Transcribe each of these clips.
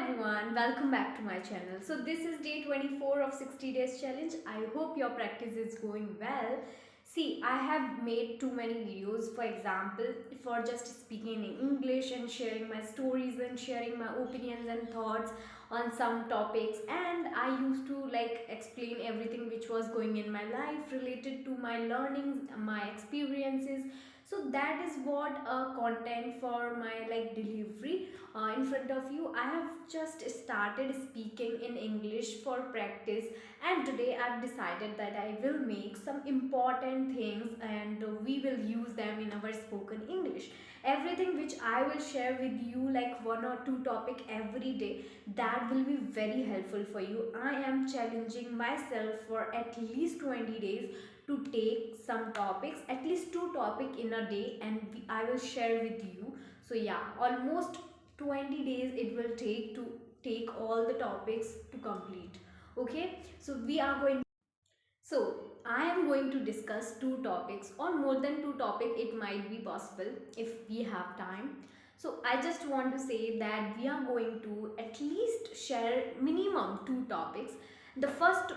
everyone, welcome back to my channel. So this is day 24 of 60 days challenge. I hope your practice is going well. See, I have made too many videos, for example, for just speaking in English and sharing my stories and sharing my opinions and thoughts on some topics, and I used to explain everything which was going in my life related to my learnings, my experiences. So that is what content for my delivery in front of you. I have just started speaking in English for practice, and today I've decided that I will make some important things and we will use them in our spoken English. Everything which I will share with you, like one or two topic every day, that will be very helpful for you. I am challenging myself for at least 20 days to take some topics, at least two topic in a day, and I will share with you. So yeah, almost 20 days it will take to take all the topics to complete. Okay, so I am going to discuss two topics or more than two topic, it might be possible if we have time. So I just want to say that we are going to at least share minimum two topics. The first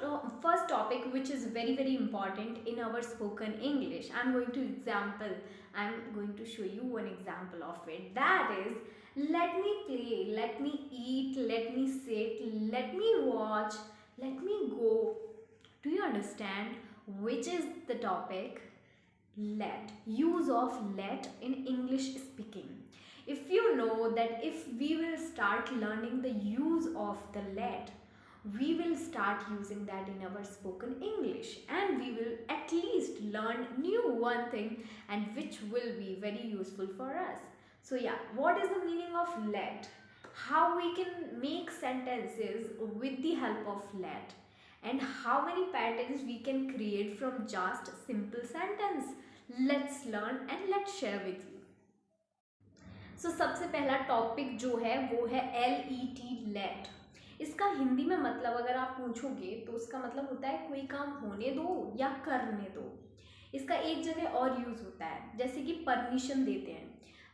topic, which is very important in our spoken English, I'm going to show you one example of it. That is, let me play, let me eat, let me sit, let me watch, let me go. Do you understand which is the topic? Let. Use of let in English speaking. If you know that if we will start learning the use of the let, we will start using that in our spoken English, and we will at least learn new one thing, and which will be very useful for us. So yeah, what is the meaning of let? How we can make sentences with the help of let, and how many patterns we can create from just simple sentence. Let's learn and let's share with you. So सबसे पहला topic जो है वो है LET, late. इसका हिंदी में मतलब अगर आप पूछोगे तो उसका मतलब होता है कोई काम होने दो या करने दो। इसका एक जगह और यूज होता है, जैसे कि परमिशन देते हैं।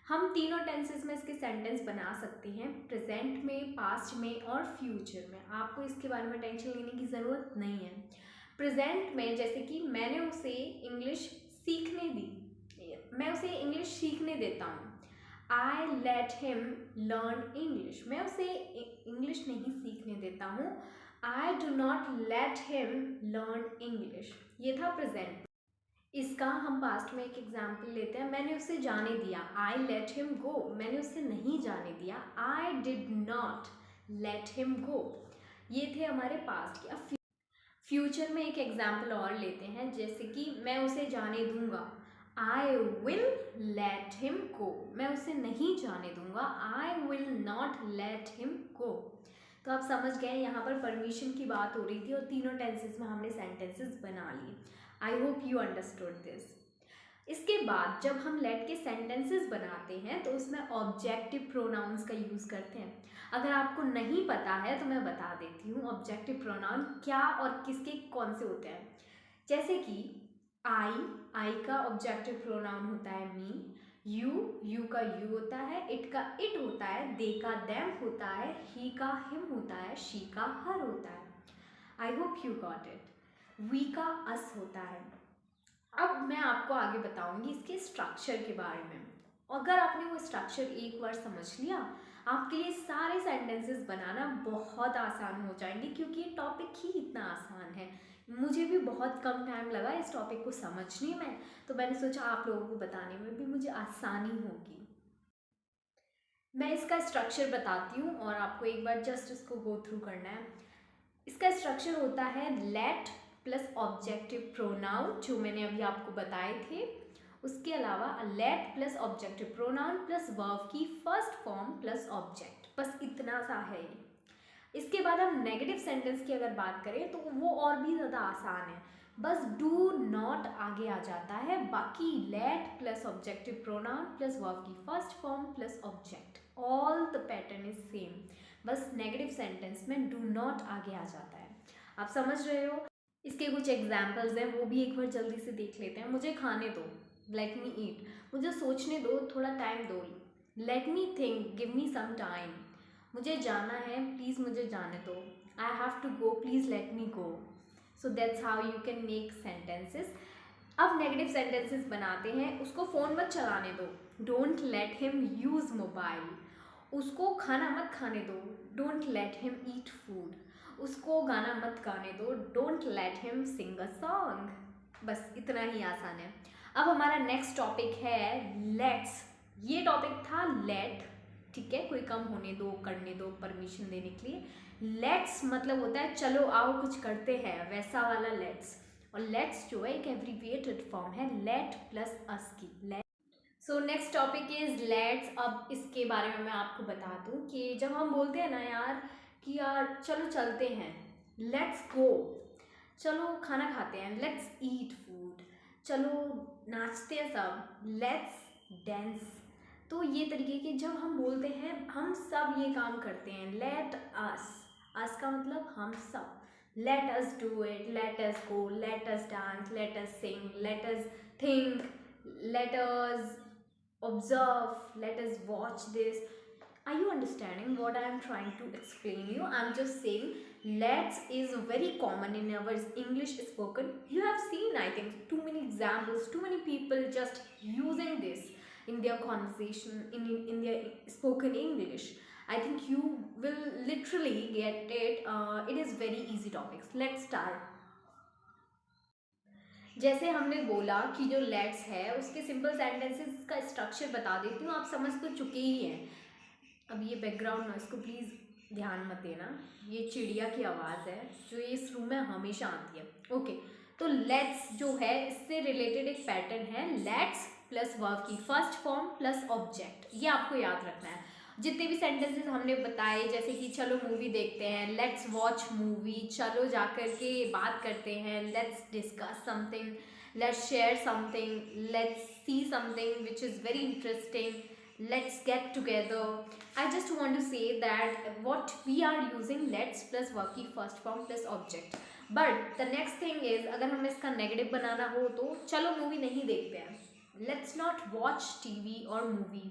हम तीनों टेंसेस में इसके सेंटेंस बना सकते हैं, प्रेजेंट में, पास्ट में और फ्यूचर में। आपको इसके बारे में टेंशन लेने की ज़रूरत नहीं है। प्रेजेंट में जैसे कि मैंने उसे इंग्लिश सीखने दी, मैं उसे इंग्लिश सीखने देता हूँ। I let him learn English, मैं उसे इंग्लिश नहीं सीखने देता हूँ। I do not let him learn English, ये था प्रेजेंट। इसका हम पास्ट में एक एग्जाम्पल लेते हैं, मैंने उसे जाने दिया। आई लेट हिम गो, मैंने उसे नहीं जाने दिया। I did not let him go, ये थे हमारे पास्ट के। अब फ्यूचर में एक एग्जाम्पल और लेते हैं, जैसे कि मैं उसे जाने दूंगा। I will let him go, मैं उसे नहीं जाने दूंगा। I will not let him go. तो आप समझ गए, यहाँ पर परमिशन की बात हो रही थी और तीनों टेंसेस में हमने सेंटेंसेस बना लिए। आई होप यू अंडरस्टूड दिस। इसके बाद जब हम लेट के सेंटेंसेस बनाते हैं तो उसमें ऑब्जेक्टिव प्रोनाउंस का यूज़ करते हैं। अगर आपको नहीं पता है तो मैं बता देती हूँ ऑब्जेक्टिव प्रोनाउन क्या और किसके कौन से होते हैं। जैसे कि आई का ऑब्जेक्टिव प्रोनाउन होता है मी, यू का यू होता है, इट का इट होता है, दे का देम होता है, ही का हिम होता है, शी का हर होता है। I hope you got it. We का अस होता है। अब मैं आपको आगे बताऊंगी इसके स्ट्रक्चर के बारे में। अगर आपने वो स्ट्रक्चर एक बार समझ लिया, आपके लिए सारे सेंटेंसेस बनाना बहुत आसान हो जाएंगे, क्योंकि ये टॉपिक ही इतना आसान है। मुझे भी बहुत कम टाइम लगा इस टॉपिक को समझने में, तो मैंने सोचा आप लोगों को बताने में भी मुझे आसानी होगी। मैं इसका स्ट्रक्चर बताती हूँ और आपको एक बार जस्ट इसको गो थ्रू करना है। इसका स्ट्रक्चर होता है लेट प्लस ऑब्जेक्टिव प्रोनाउन, जो मैंने अभी आपको बताए थे। उसके अलावा late plus objective pronoun plus verb की फर्स्ट फॉर्म प्लस ऑब्जेक्ट, बस इतना सा है ये। इसके बाद हम नेगेटिव सेंटेंस की अगर बात करें तो वो और भी ज़्यादा आसान है, बस डू नॉट आगे आ जाता है। बाकी let plus objective pronoun plus verb की first form plus object, all the pattern is same, बस नेगेटिव सेंटेंस में डू नॉट आगे आ जाता है। आप समझ रहे हो? इसके कुछ एग्जाम्पल्स हैं, वो भी एक बार जल्दी से देख लेते हैं। मुझे खाने दो, लेट मी ईट। मुझे सोचने दो, थोड़ा टाइम दो, let me think, give me some time. मुझे जाना है, प्लीज़ मुझे जाने दो. I have to go, please let me go. So that's how you can make sentences. अब नेगेटिव सेंटेंसेस बनाते हैं. उसको फ़ोन मत चलाने दो. Don't let him use mobile. उसको खाना मत खाने दो. Don't let him eat food. उसको गाना मत गाने दो. Don't let him sing a song. बस इतना ही आसान है. अब हमारा नेक्स्ट टॉपिक है लेट्स. ये टॉपिक था लेट. ठीक है, कोई कम होने दो, करने दो, परमिशन देने के लिए. लेट्स मतलब होता है चलो आओ कुछ करते हैं, वैसा वाला लेट्स. और लेट्स जो है एक एब्रीविएटेड फॉर्म है लेट प्लस अस की. So next topic is let's. अब इसके बारे में मैं आपको बता दूं कि जब हम बोलते हैं ना यार कि यार चलो चलते हैं, लेट्स गो. चलो खाना खाते हैं, लेट्स ईट फूड. चलो नाचते हैं सब, लेट्स डांस. तो ये तरीके के जब हम बोलते हैं हम सब ये काम करते हैं. Let us. अस का मतलब हम सब. Let us do it, let us go, let us dance, let us sing, let us think, let us observe, let us watch this. Are you understanding what I am trying to explain you? I'm just saying let's is very common in our English spoken. You have seen, I think, too many examples, too many people just using this in their conversation, in their spoken English. I think you will literally get it. It is very easy topics. Let's start. जैसे हमने बोला कि जो let's है उसके simple sentences का structure बता देती हूँ. आप समझ तो चुके ही हैं. अब ये बैकग्राउंड नॉइस को प्लीज़ ध्यान मत देना. ये चिड़िया की आवाज़ है जो इस रूम में हमेशा आती है. ओके, तो लेट्स जो है इससे रिलेटेड एक पैटर्न है. लेट्स प्लस वर्ब की फर्स्ट फॉर्म प्लस ऑब्जेक्ट. ये आपको याद रखना है. जितने भी सेंटेंसेस हमने बताए, जैसे कि चलो मूवी देखते हैं, लेट्स वॉच मूवी. चलो जाकर के बात करते हैं, let's discuss something, let's share something, let's see something which is very interesting, let's get together. I just want to say that what we are using let's plus verb की first form plus object. But the next thing is अगर हमें इसका negative बनाना हो तो चलो movie नहीं देखते हैं. Let's not watch TV और मूवी.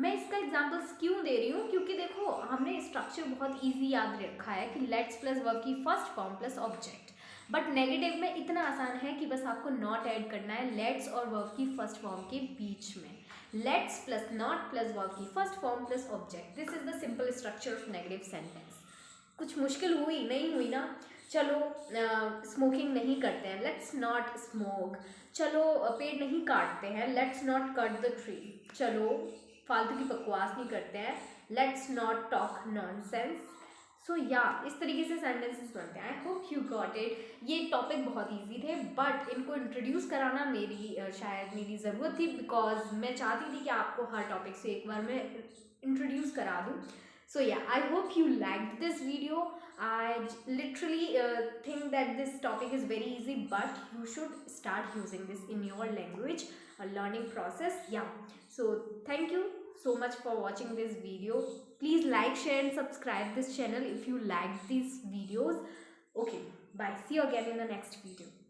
मैं इसका एग्जाम्पल्स क्यों दे रही हूँ, क्योंकि देखो हमने स्ट्रक्चर बहुत ईजी याद रखा है कि लेट्स प्लस वर्ब की first form plus object. But negative में इतना आसान है कि बस आपको नॉट ऐड करना है लेट्स और वर्ब की फर्स्ट फॉर्म के बीच में. Let's plus not plus verb की first form plus object. This is the simple structure of negative sentence. कुछ मुश्किल हुई नहीं हुई ना. चलो स्मोकिंग नहीं करते हैं, लेट्स नॉट स्मोक. चलो पेड़ नहीं काटते हैं, let's not cut the tree. चलो फालतू की बकवास नहीं करते हैं, लेट्स नॉट टॉक नॉनसेंस. सो या इस तरीके से सेंटेंसेस बनते हैं. आई होप यू गॉट इट. ये टॉपिक बहुत इजी थे बट इनको इंट्रोड्यूस कराना मेरी शायद मेरी ज़रूरत थी, बिकॉज मैं चाहती थी कि आपको हर टॉपिक से एक बार मैं इंट्रोड्यूस करा दूँ. So yeah, I hope you liked this video. I literally think that this topic is very easy, but you should start using this in your language learning process. Yeah. So thank you so much for watching this video. Please like, share and subscribe this channel if you like these videos. Okay, bye. See you again in the next video.